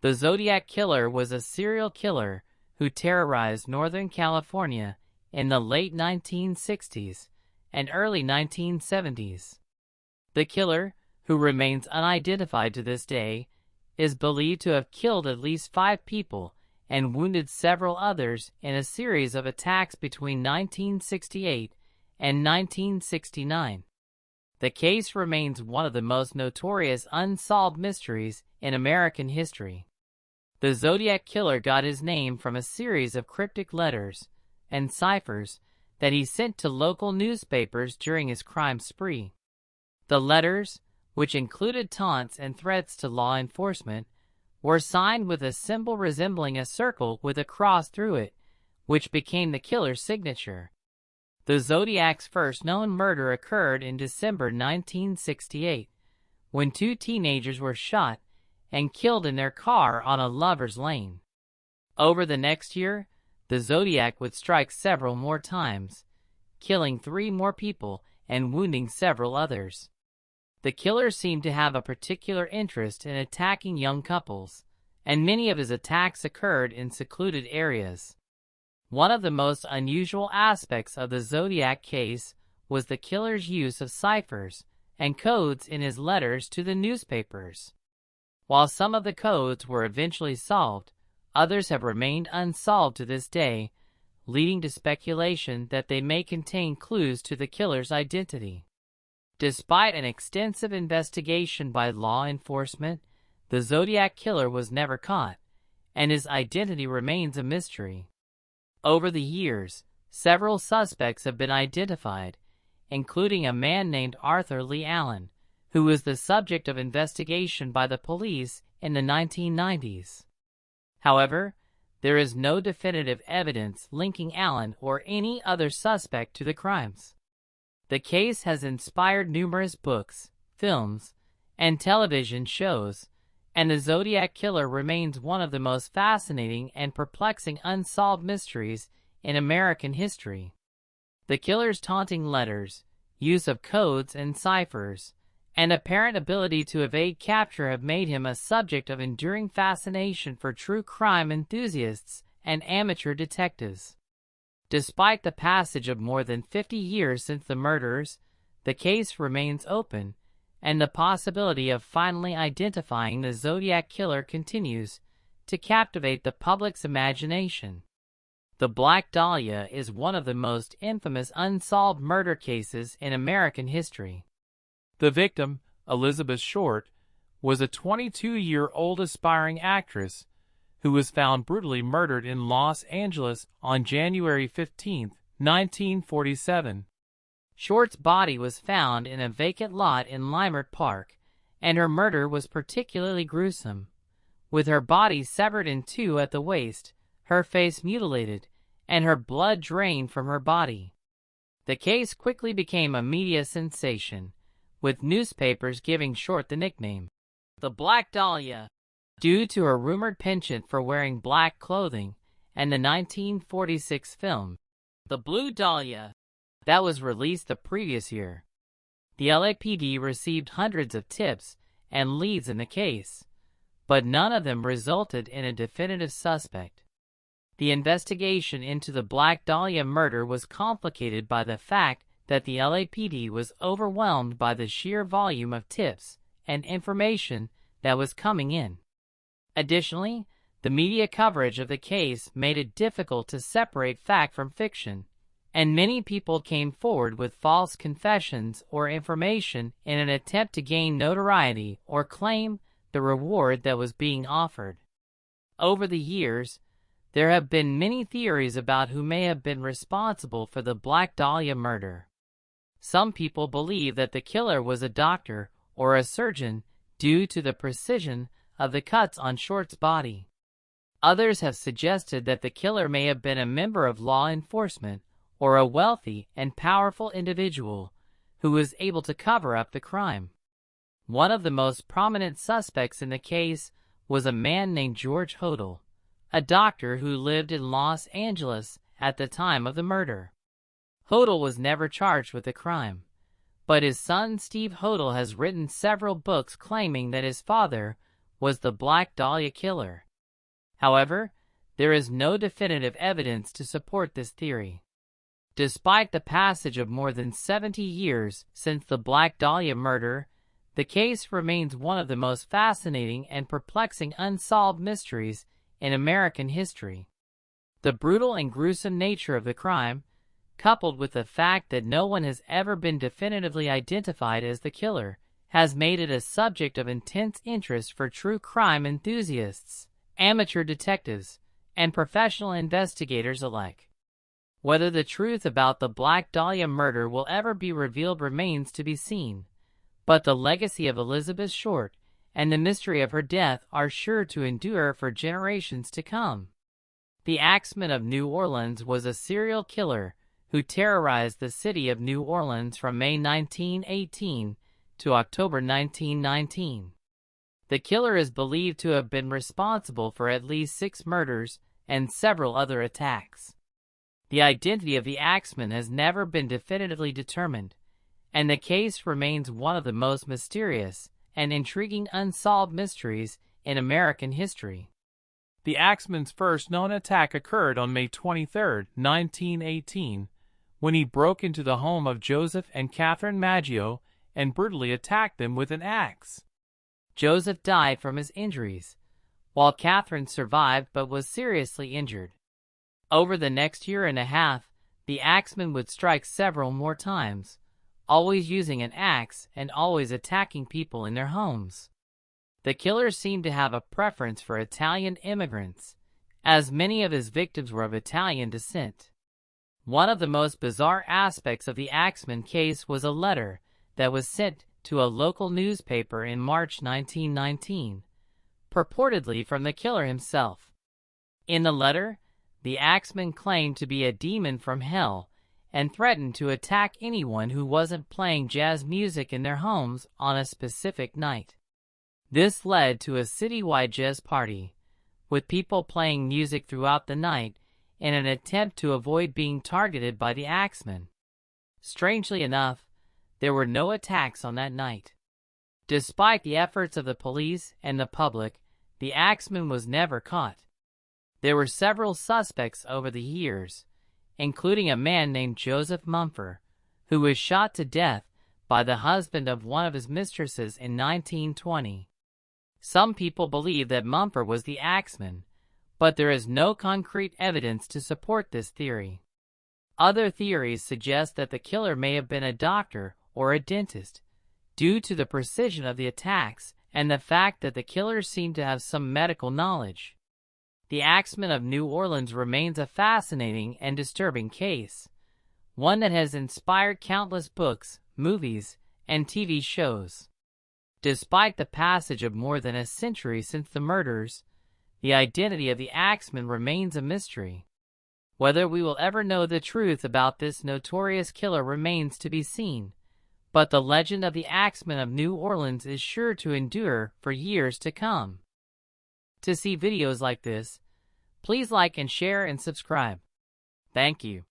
The Zodiac Killer was a serial killer who terrorized Northern California in the late 1960s and early 1970s. The killer, who remains unidentified to this day, is believed to have killed at least 5 people and wounded several others in a series of attacks between 1968 and 1969. The case remains one of the most notorious unsolved mysteries in American history. The Zodiac Killer got his name from a series of cryptic letters and ciphers that he sent to local newspapers during his crime spree. The letters, which included taunts and threats to law enforcement, were signed with a symbol resembling a circle with a cross through it, which became the killer's signature. The Zodiac's first known murder occurred in December 1968, when 2 teenagers were shot and killed in their car on a lover's lane. Over the next year, the Zodiac would strike several more times, killing 3 more people and wounding several others. The killer seemed to have a particular interest in attacking young couples, and many of his attacks occurred in secluded areas. One of the most unusual aspects of the Zodiac case was the killer's use of ciphers and codes in his letters to the newspapers. While some of the codes were eventually solved, others have remained unsolved to this day, leading to speculation that they may contain clues to the killer's identity. Despite an extensive investigation by law enforcement, the Zodiac Killer was never caught, and his identity remains a mystery. Over the years, several suspects have been identified, including a man named Arthur Lee Allen, who was the subject of investigation by the police in the 1990s. However, there is no definitive evidence linking Allen or any other suspect to the crimes. The case has inspired numerous books, films, and television shows, and the Zodiac Killer remains one of the most fascinating and perplexing unsolved mysteries in American history. The killer's taunting letters, use of codes and ciphers, and apparent ability to evade capture have made him a subject of enduring fascination for true crime enthusiasts and amateur detectives. Despite the passage of more than 50 years since the murders, the case remains open, and the possibility of finally identifying the Zodiac Killer continues to captivate the public's imagination. The Black Dahlia is one of the most infamous unsolved murder cases in American history. The victim, Elizabeth Short, was a 22-year-old aspiring actress who was found brutally murdered in Los Angeles on January 15, 1947. Short's body was found in a vacant lot in Limert Park, and her murder was particularly gruesome, with her body severed in 2 at the waist, her face mutilated, and her blood drained from her body. The case quickly became a media sensation, with newspapers giving Short the nickname, the Black Dahlia, due to her rumored penchant for wearing black clothing, and the 1946 film, The Blue Dahlia, that was released the previous year. The LAPD received hundreds of tips and leads in the case, but none of them resulted in a definitive suspect. The investigation into the Black Dahlia murder was complicated by the fact that the LAPD was overwhelmed by the sheer volume of tips and information that was coming in. Additionally, the media coverage of the case made it difficult to separate fact from fiction, and many people came forward with false confessions or information in an attempt to gain notoriety or claim the reward that was being offered. Over the years, there have been many theories about who may have been responsible for the Black Dahlia murder. Some people believe that the killer was a doctor or a surgeon due to the precision of the cuts on Short's body. Others have suggested that the killer may have been a member of law enforcement or a wealthy and powerful individual who was able to cover up the crime. One of the most prominent suspects in the case was a man named George Hodel, a doctor who lived in Los Angeles at the time of the murder. Hodel was never charged with the crime, but his son Steve Hodel has written several books claiming that his father was the Black Dahlia killer. However, there is no definitive evidence to support this theory. Despite the passage of more than 70 years since the Black Dahlia murder, the case remains one of the most fascinating and perplexing unsolved mysteries in American history. The brutal and gruesome nature of the crime, coupled with the fact that no one has ever been definitively identified as the killer, has made it a subject of intense interest for true crime enthusiasts, amateur detectives, and professional investigators alike. Whether the truth about the Black Dahlia murder will ever be revealed remains to be seen, but the legacy of Elizabeth Short and the mystery of her death are sure to endure for generations to come. The Axemen of New Orleans was a serial killer who terrorized the city of New Orleans from May 1918 to October 1919. The killer is believed to have been responsible for at least 6 murders and several other attacks. The identity of the Axemen has never been definitively determined, and the case remains one of the most mysterious and intriguing unsolved mysteries in American history. The Axemen's first known attack occurred on May 23, 1918, when he broke into the home of Joseph and Catherine Maggio and brutally attacked them with an axe. Joseph died from his injuries, while Catherine survived but was seriously injured. Over the next year and a half, the Axemen would strike several more times, always using an axe and always attacking people in their homes. The killer seemed to have a preference for Italian immigrants, as many of his victims were of Italian descent. One of the most bizarre aspects of the Axemen case was a letter that was sent to a local newspaper in March 1919, purportedly from the killer himself. In the letter, the Axemen claimed to be a demon from hell and threatened to attack anyone who wasn't playing jazz music in their homes on a specific night. This led to a citywide jazz party, with people playing music throughout the night in an attempt to avoid being targeted by the Axemen. Strangely enough, there were no attacks on that night. Despite the efforts of the police and the public, the Axemen was never caught. There were several suspects over the years, including a man named Joseph Mumford, who was shot to death by the husband of one of his mistresses in 1920. Some people believe that Mumford was the Axeman, but there is no concrete evidence to support this theory. Other theories suggest that the killer may have been a doctor or a dentist, due to the precision of the attacks and the fact that the killer seemed to have some medical knowledge. The Axemen of New Orleans remains a fascinating and disturbing case, one that has inspired countless books, movies, and TV shows. Despite the passage of more than a century since the murders, the identity of the Axemen remains a mystery. Whether we will ever know the truth about this notorious killer remains to be seen, but the legend of the Axemen of New Orleans is sure to endure for years to come. To see videos like this, please like and share and subscribe. Thank you.